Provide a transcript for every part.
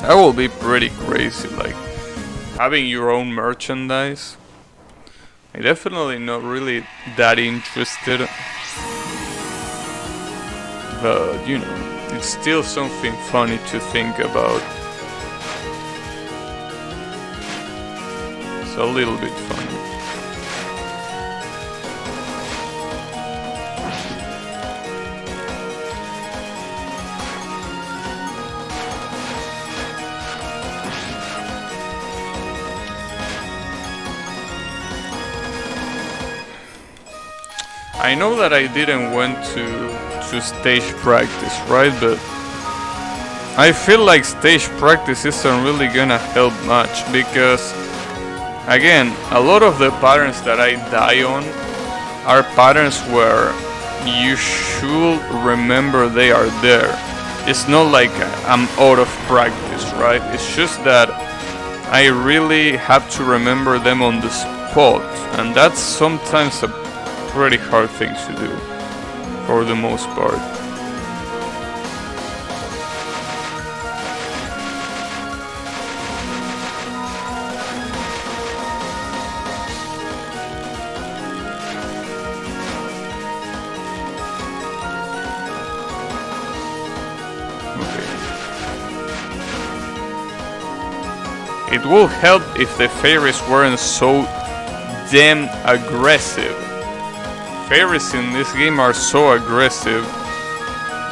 That will be pretty crazy, like having your own merchandise. I'm definitely not really that interested, but you know, it's still something funny to think about. It's a little bit funny. I know that I didn't went to stage practice, right? But I feel like stage practice isn't really gonna help much because, again, a lot of the patterns that I die on are patterns where you should remember they are there. It's not like I'm out of practice, right? It's just that I really have to remember them on the spot, and that's sometimes a pretty hard thing to do for the most part. It will help if the fairies weren't so damn aggressive. Fairies in this game are so aggressive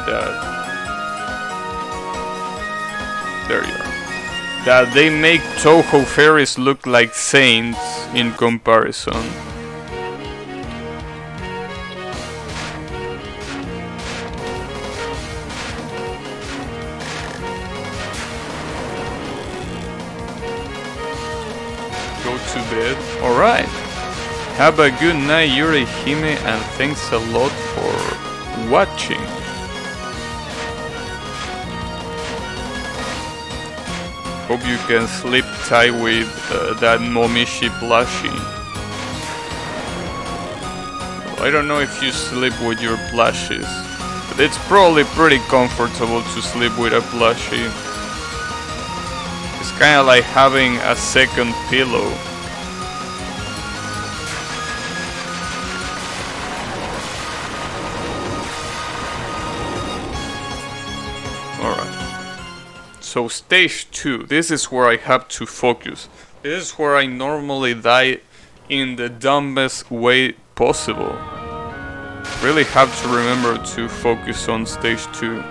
that... There you are. That they make Touhou fairies look like saints in comparison. Go to bed. Alright. Have a good night, Yurihime, and thanks a lot for watching. Hope you can sleep tight with that Momishi plushie. Well, I don't know if you sleep with your plushies, but it's probably pretty comfortable to sleep with a plushie. It's kinda like having a second pillow. So stage 2, this is where I have to focus. This is where I normally die in the dumbest way possible. Really have to remember to focus on stage 2.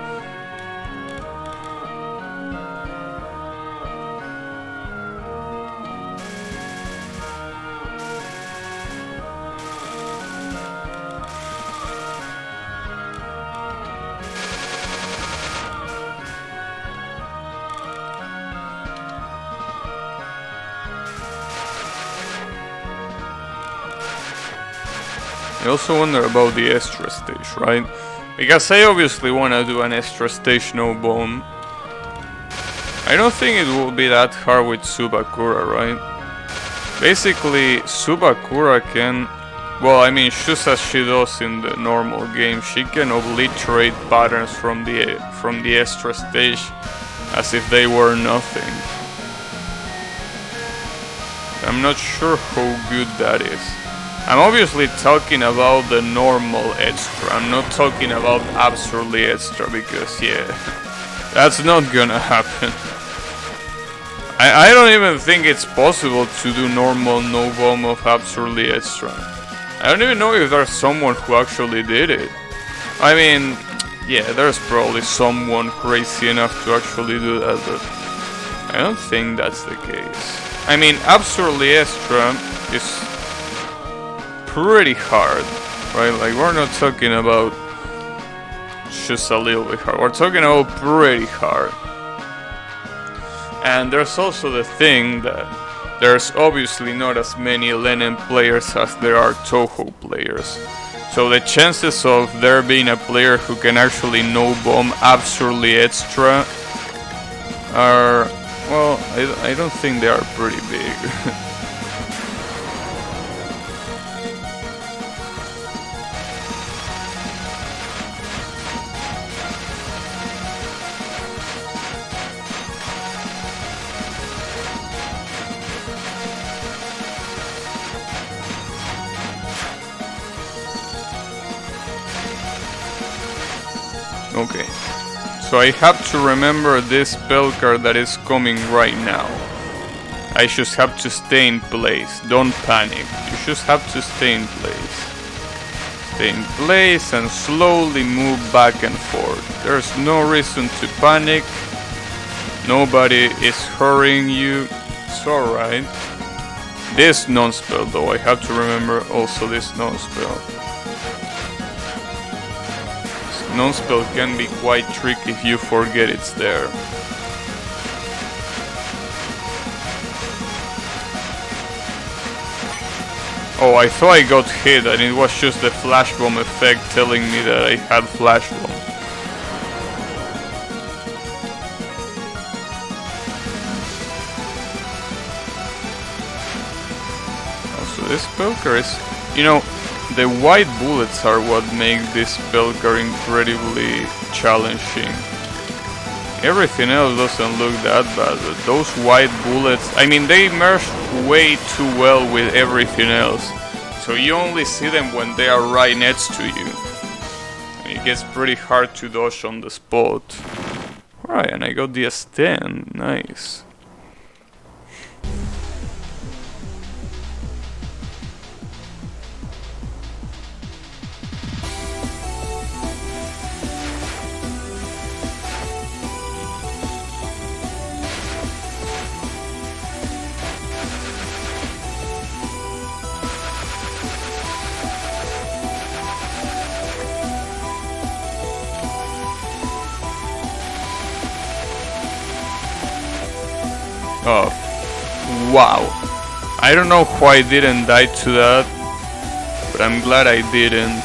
I also wonder about the extra stage, right? Because I obviously want to do an extra stage no bomb. I don't think it will be that hard with Tsubakura, right? Basically, Tsubakura can... Well, I mean, just as she does in the normal game, she can obliterate patterns from the extra stage as if they were nothing. I'm not sure how good that is. I'm obviously talking about the normal extra. I'm not talking about absurdly extra because, yeah, that's not gonna happen. I don't even think it's possible to do normal no bomb of absurdly extra. I don't even know if there's someone who actually did it. I mean, yeah, there's probably someone crazy enough to actually do that, but I don't think that's the case. I mean, absurdly extra is pretty hard, right? Like, we're not talking about just a little bit hard. We're talking about pretty hard. And there's also the thing that there's obviously not as many Len'en players as there are Touhou players. So the chances of there being a player who can actually no bomb absurdly extra are, well, I don't think they are pretty big. Okay. So I have to remember this spell card that is coming right now. I just have to stay in place. Don't panic. You just have to stay in place. Stay in place and slowly move back and forth. There's no reason to panic. Nobody is hurrying you. It's alright. This non-spell though, I have to remember also this non-spell. This non-spell can be quite tricky if you forget it's there. Oh, I thought I got hit and it was just the flash bomb effect telling me that I had flash bomb. Also, this spell card is... You know, the white bullets are what make this spell card incredibly challenging. Everything else doesn't look that bad, but those white bullets, I mean, they merge way too well with everything else. So you only see them when they are right next to you. And it gets pretty hard to dodge on the spot. Alright, and I got the S10, nice. Oh, wow. I don't know why I didn't die to that, but I'm glad I didn't.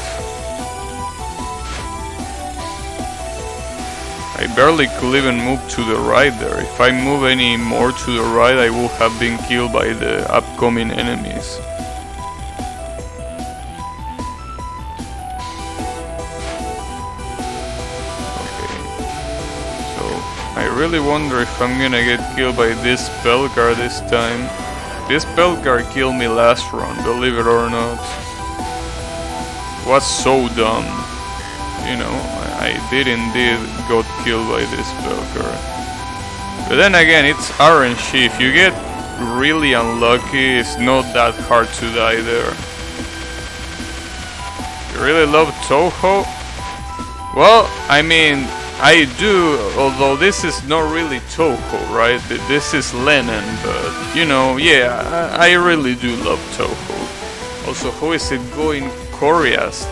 I barely could even move to the right there. If I move any more to the right, I will have been killed by the upcoming enemies. I really wonder if I'm gonna get killed by this spell card this time. This spell card killed me last run, believe it or not. It was so dumb. You know, I did indeed got killed by this spell card. But then again, it's RNG. If you get really unlucky, it's not that hard to die there. You really love Toho? Well, I mean, I do, although this is not really Toho, right? This is Len'en, but, you know, yeah, I really do love Toho. Also, how is it going, Coriast?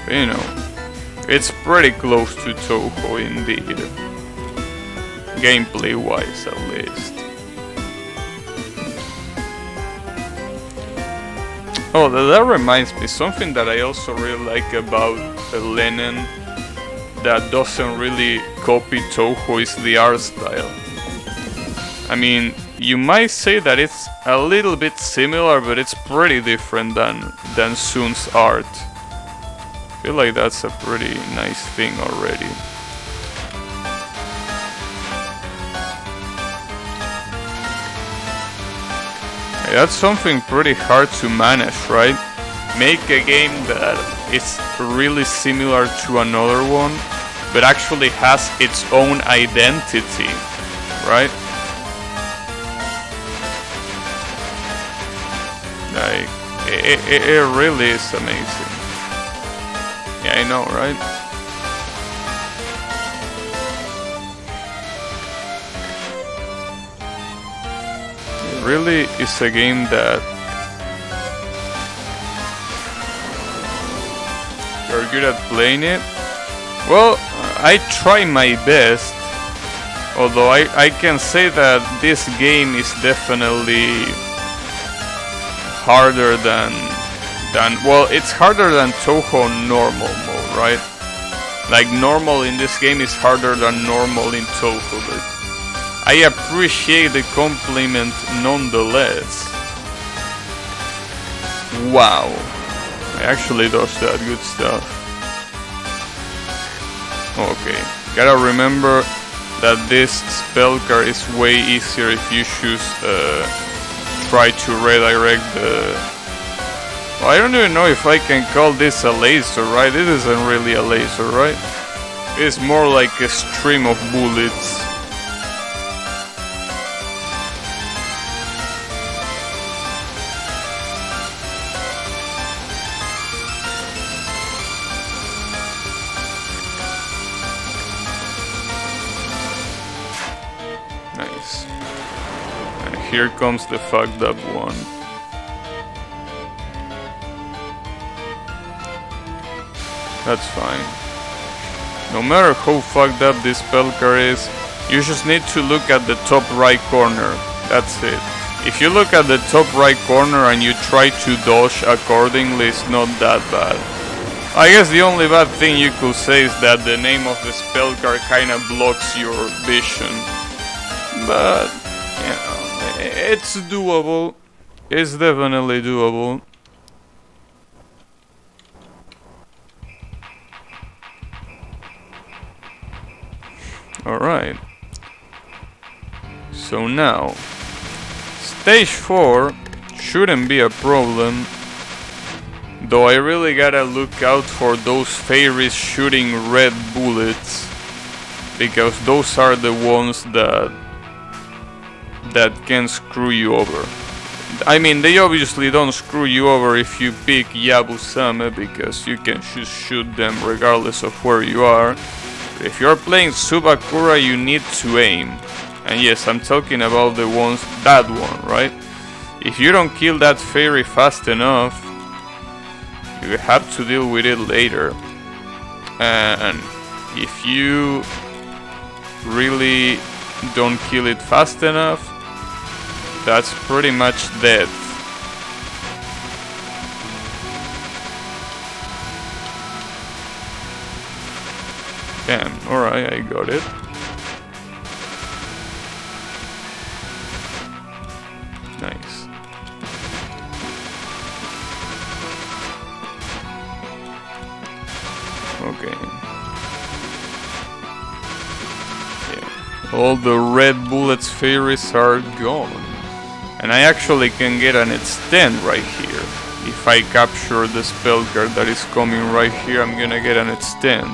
You know, it's pretty close to Toho indeed. Gameplay-wise, at least. Oh, that reminds me, something that I also really like about Len'en that doesn't really copy Toho is the art style. I mean, you might say that it's a little bit similar, but it's pretty different than Sun's art. I feel like that's a pretty nice thing already. That's something pretty hard to manage, right? Make a game that is really similar to another one, but actually has its own identity, right? Like, it really is amazing. Yeah, I know, right? Really is a game that you're good at playing it. Well, I try my best, although I can say that this game is definitely harder than well, it's harder than Toho normal mode, right? Like normal in this game is harder than normal in Toho, but I appreciate the compliment nonetheless. Wow. I actually does that good stuff. Okay. Gotta remember, that this spell card is way easier if you choose try to redirect the... Well, I don't even know if I can call this a laser, right? It isn't really a laser, right? It's more like a stream of bullets. Nice. And here comes the fucked up one. That's fine. No matter how fucked up this spell card is, you just need to look at the top right corner. That's it. If you look at the top right corner and you try to dodge accordingly, it's not that bad. I guess the only bad thing you could say is that the name of the spell card kinda blocks your vision. But, you know, it's doable. It's definitely doable. Alright. So now, stage 4 shouldn't be a problem. Though I really gotta look out for those fairies shooting red bullets. Because those are the ones that can screw you over. I mean, they obviously don't screw you over if you pick Yabusame, because you can just shoot them regardless of where you are. If you're playing Tsubakura, you need to aim. And yes, I'm talking about the ones, that one, right? If you don't kill that fairy fast enough, you have to deal with it later. And if you really don't kill it fast enough, that's pretty much dead. Damn, alright, I got it. Nice. Okay. Yeah. All the red bullets fairies are gone. And I actually can get an extend right here. If I capture the spell card that is coming right here, I'm gonna get an extend.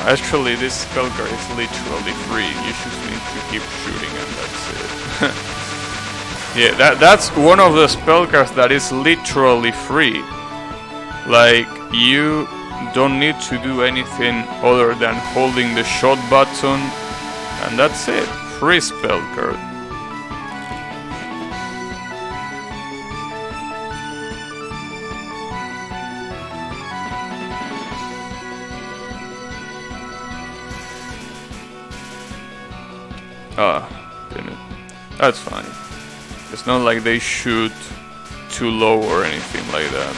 Actually, this spell card is literally free. You just need to keep shooting and that's it. Yeah, that's one of the spell cards that is literally free. Like, you don't need to do anything other than holding the shot button, and that's it. Free spell card. Ah, damn it. That's fine. It's not like they shoot too low or anything like that.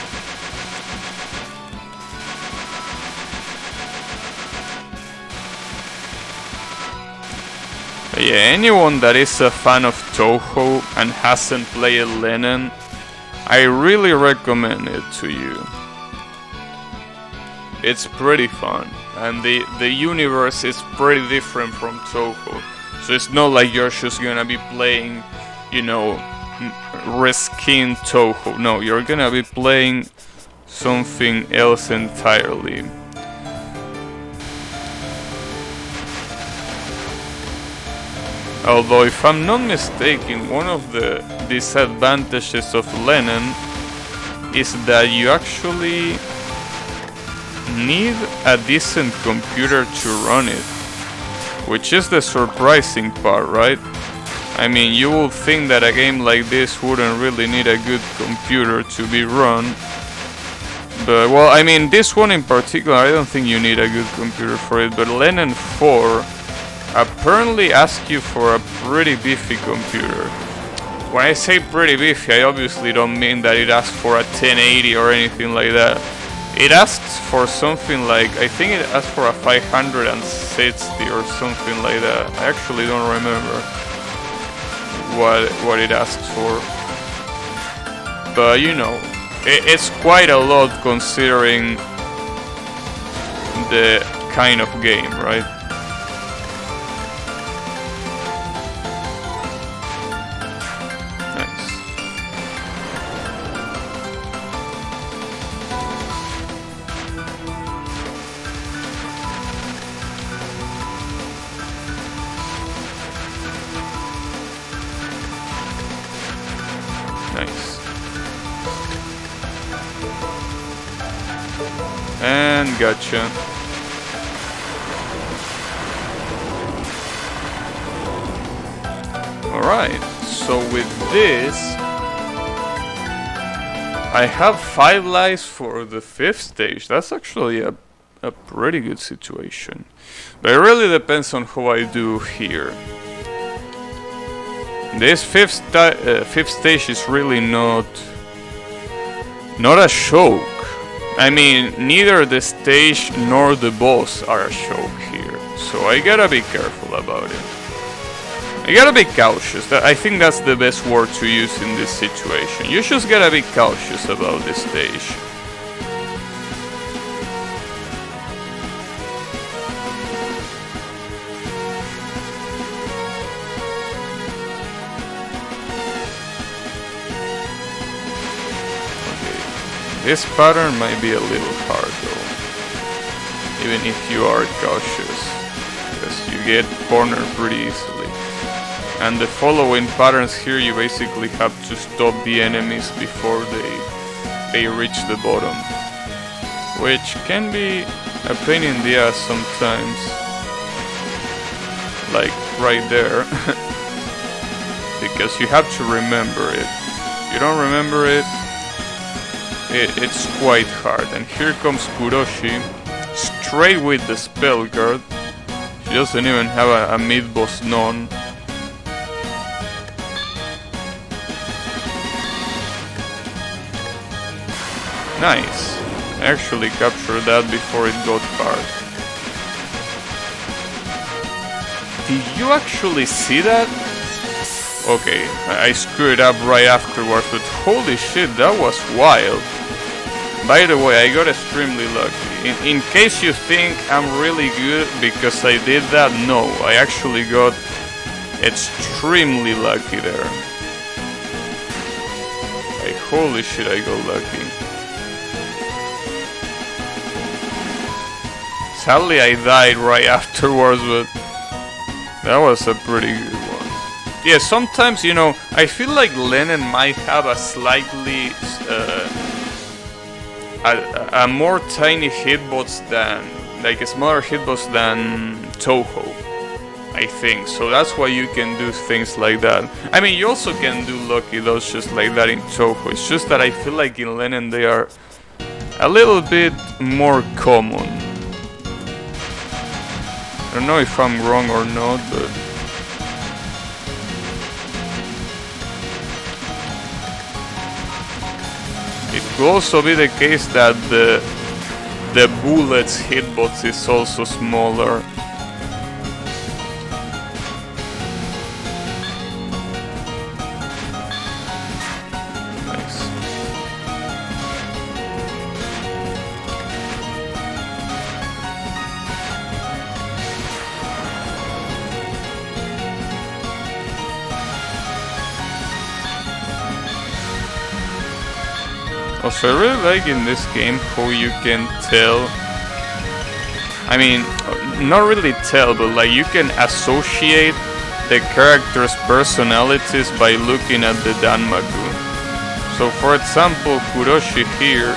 But yeah, anyone that is a fan of Touhou and hasn't played Len'en, I really recommend it to you. It's pretty fun, and the universe is pretty different from Touhou. So it's not like you're just gonna be playing, you know, reskin Touhou. No, you're gonna be playing something else entirely. Although, if I'm not mistaken, one of the disadvantages of Len'en is that you actually need a decent computer to run it. Which is the surprising part, right? I mean, you would think that a game like this wouldn't really need a good computer to be run. But, well, I mean, this one in particular, I don't think you need a good computer for it. But Len'en 4 apparently asks you for a pretty beefy computer. When I say pretty beefy, I obviously don't mean that it asks for a 1080 or anything like that. It asks for something like, I think it asks for a 560 or something like that. I actually don't remember what it asks for. But you know, it's quite a lot considering the kind of game, right? Nice. And gotcha. Alright, so with this, I have 5 lives for the 5th stage. That's actually a pretty good situation. But it really depends on how I do here. This 5th stage is really not a choke. I mean, neither the stage nor the boss are a choke here. So I gotta be careful about it. I gotta be cautious. I think that's the best word to use in this situation. You just gotta be cautious about this stage. This pattern might be a little hard though, even if you are cautious, because you get cornered pretty easily. And the following patterns here, you basically have to stop the enemies before they reach the bottom, which can be a pain in the ass sometimes, like right there, because you have to remember it. If you don't remember it, it's quite hard. And here comes Kuroshi, straight with the spell card. She doesn't even have a mid-boss none. Nice. I actually captured that before it got hard. Did you actually see that? Okay, I screwed up right afterwards, but holy shit, that was wild. By the way, I got extremely lucky. In case you think I'm really good because I did that, no, I actually got extremely lucky there. Like, holy shit, I got lucky. Sadly, I died right afterwards, but that was a pretty good one. Yeah, sometimes, you know, I feel like Len'en might have a slightly a more tiny hitbox than, like a smaller hitbox than Toho, I think. So that's why you can do things like that. I mean, you also can do lucky dodges like that in Toho. It's just that I feel like in Len'en they are a little bit more common. I don't know if I'm wrong or not, but it could also be the case that the bullet's hitbox is also smaller. Nice. Also, I really like in this game how you can tell, I mean, not really tell, but like you can associate the characters' personalities by looking at the Danmaku. So for example, Kuroshi here,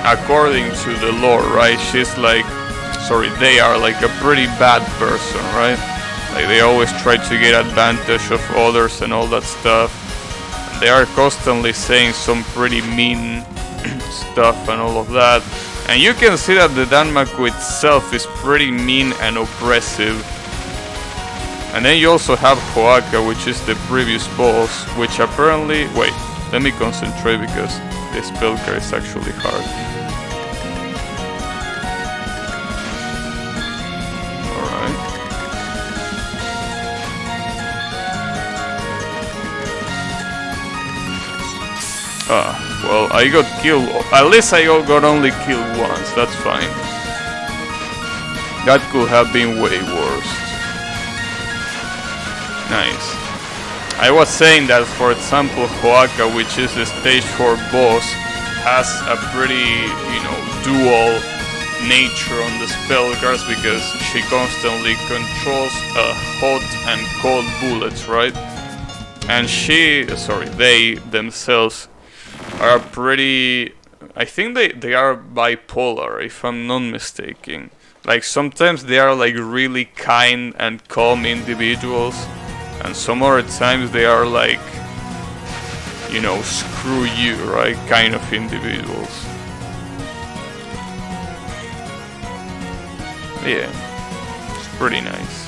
according to the lore, right, they are like a pretty bad person, right? Like they always try to get advantage of others and all that stuff. They are constantly saying some pretty mean stuff and all of that. And you can see that the Danmaku itself is pretty mean and oppressive. And then you also have Hoaka, which is the previous boss, which apparently... Wait, let me concentrate because this spell card is actually hard. Well, I got killed. At least I got only killed once. That's fine. That could have been way worse. Nice. I was saying that, for example, Hoaka, which is the stage 4 boss, has a pretty, you know, dual nature on the spell cards because she constantly controls hot and cold bullets, right? And they themselves are pretty... I think they are bipolar, if I'm not mistaken. Like, sometimes they are like really kind and calm individuals, and some other times they are like, you know, screw you, right, kind of individuals. Yeah, it's pretty nice.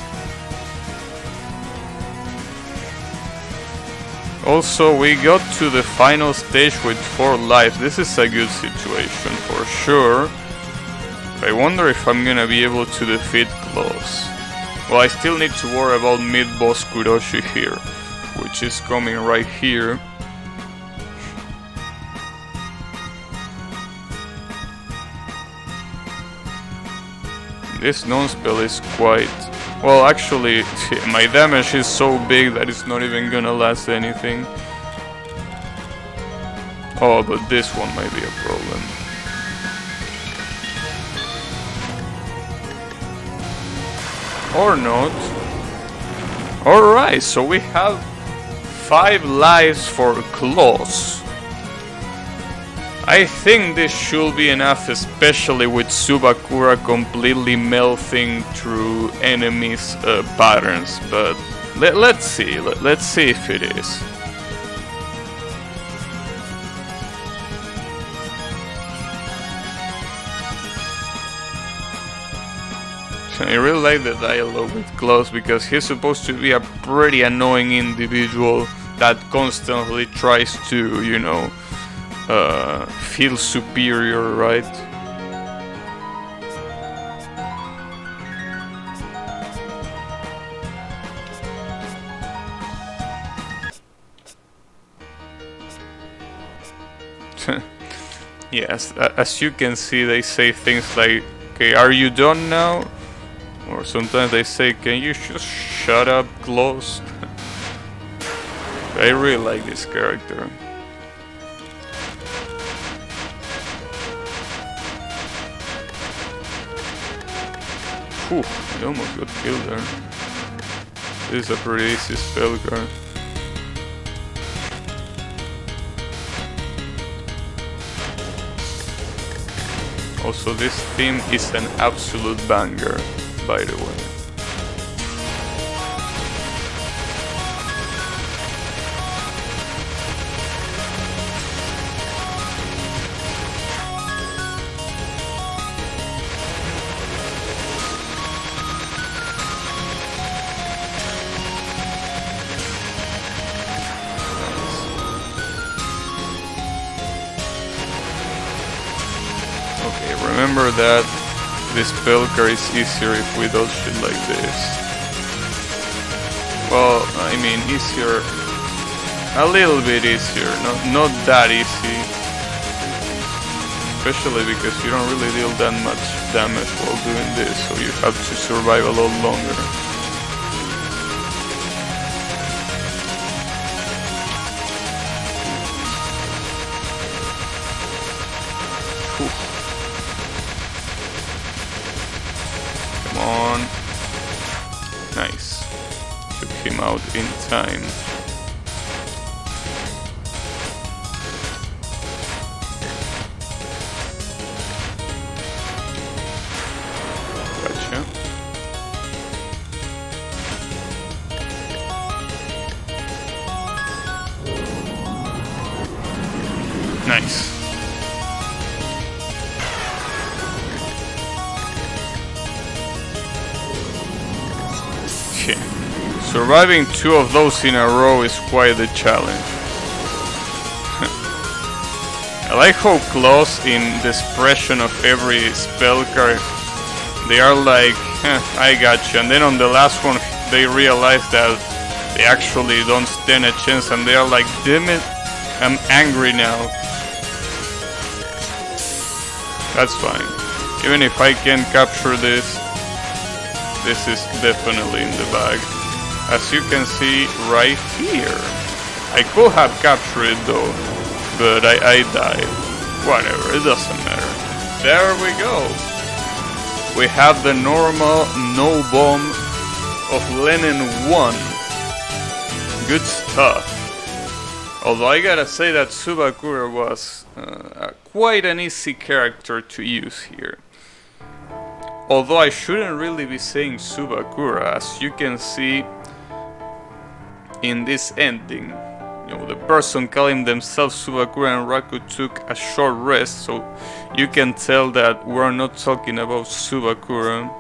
Also, we got to the final stage with 4 lives. This is a good situation for sure. I wonder if I'm gonna be able to defeat Claws. Well, I still need to worry about mid-boss Kuroshi here, which is coming right here. This non-spell is quite... Well, actually, my damage is so big that it's not even gonna last anything. Oh, but this one might be a problem. Or not. Alright, so we have 5 lives for Claws. I think this should be enough, especially with Tsubakura completely melting through enemies' patterns, but let's see. Let's see if it is. I really like the dialogue with Klaus because he's supposed to be a pretty annoying individual that constantly tries to, you know, feel superior, right? Yes, as you can see, they say things like, okay, are you done now? Or sometimes they say, can you just shut up, Klaus? I really like this character. Whew, I almost got killed there. This is a pretty easy spell card. Also, this theme is an absolute banger, by the way. Remember that this spell card is easier if we do shit like this. Well, I mean easier, a little bit easier, not that easy. Especially because you don't really deal that much damage while doing this, so you have to survive a lot longer. On. Nice. Took him out in time. Gotcha. Nice. Surviving 2 of those in a row is quite the challenge. I like how close in the expression of every spell card they are like, I gotcha, and then on the last one they realize that they actually don't stand a chance and they are like, damn it, I'm angry now. That's fine. Even if I can't capture this, this is definitely in the bag. As you can see right here. I could have captured it though, but I died. Whatever, it doesn't matter. There we go. We have the normal no bomb of Len'en 1. Good stuff. Although I gotta say that Tsubakura was quite an easy character to use here. Although I shouldn't really be saying Tsubakura, as you can see in this ending. You know, the person calling themselves Tsubakura and Raku took a short rest, so you can tell that we're not talking about Tsubakura.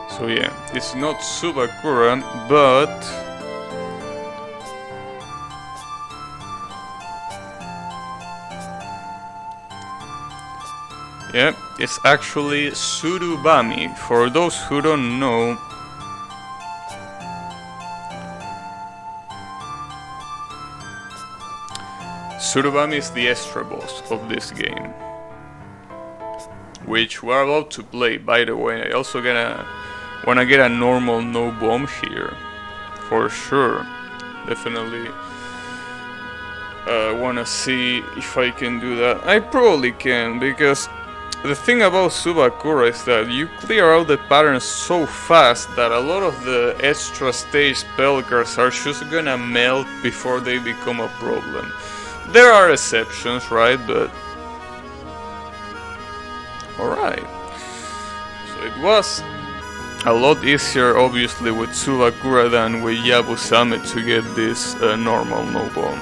So yeah, it's not Tsubakura, but yeah, it's actually Surubami. For those who don't know, Surubami is the extra boss of this game, which we're about to play, by the way. I also wanna get a normal no bomb here, for sure. Definitely wanna see if I can do that. I probably can, because the thing about Tsubakura is that you clear out the patterns so fast that a lot of the extra stage spell cards are just gonna melt before they become a problem. There are exceptions, right? But alright. So it was a lot easier, obviously, with Tsubakura than with Yabusame to get this normal no bomb.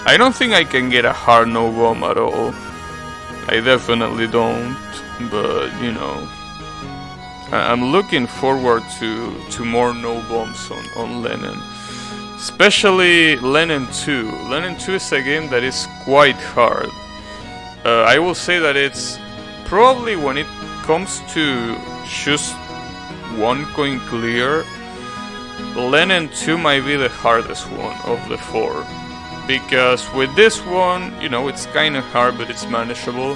I don't think I can get a hard no bomb at all. I definitely don't, but you know, I'm looking forward to more no bombs on Len'en. Especially Len'en 2. Len'en 2 is a game that is quite hard. I will say that it's probably, when it comes to just one coin clear, Len'en 2 might be the hardest one of the four. Because with this one, you know, it's kinda hard, but it's manageable.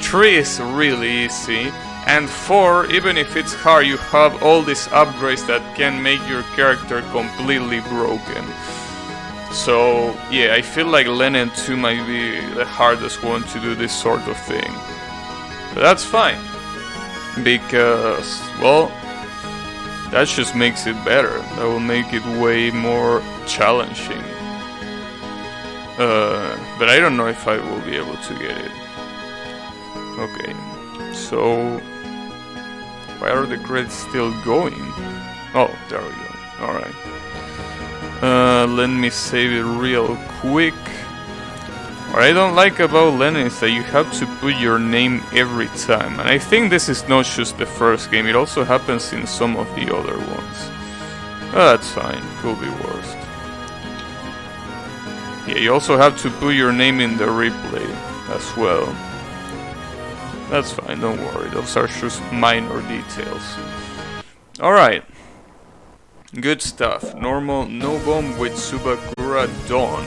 3 is really easy. And 4, even if it's hard, you have all these upgrades that can make your character completely broken. So, yeah, I feel like Len'en 2 might be the hardest one to do this sort of thing. But that's fine. Because, well, that just makes it better. That will make it way more challenging. But I don't know if I will be able to get it. Okay, so why are the credits still going? Oh, there we go. Alright. Let me save it real quick. What I don't like about Len'en is that you have to put your name every time. And I think this is not just the first game, it also happens in some of the other ones. That's fine, could be worse. Yeah, you also have to put your name in the replay as well. That's fine, don't worry, those are just minor details. Alright. Good stuff. Normal no bomb with Tsubakura done.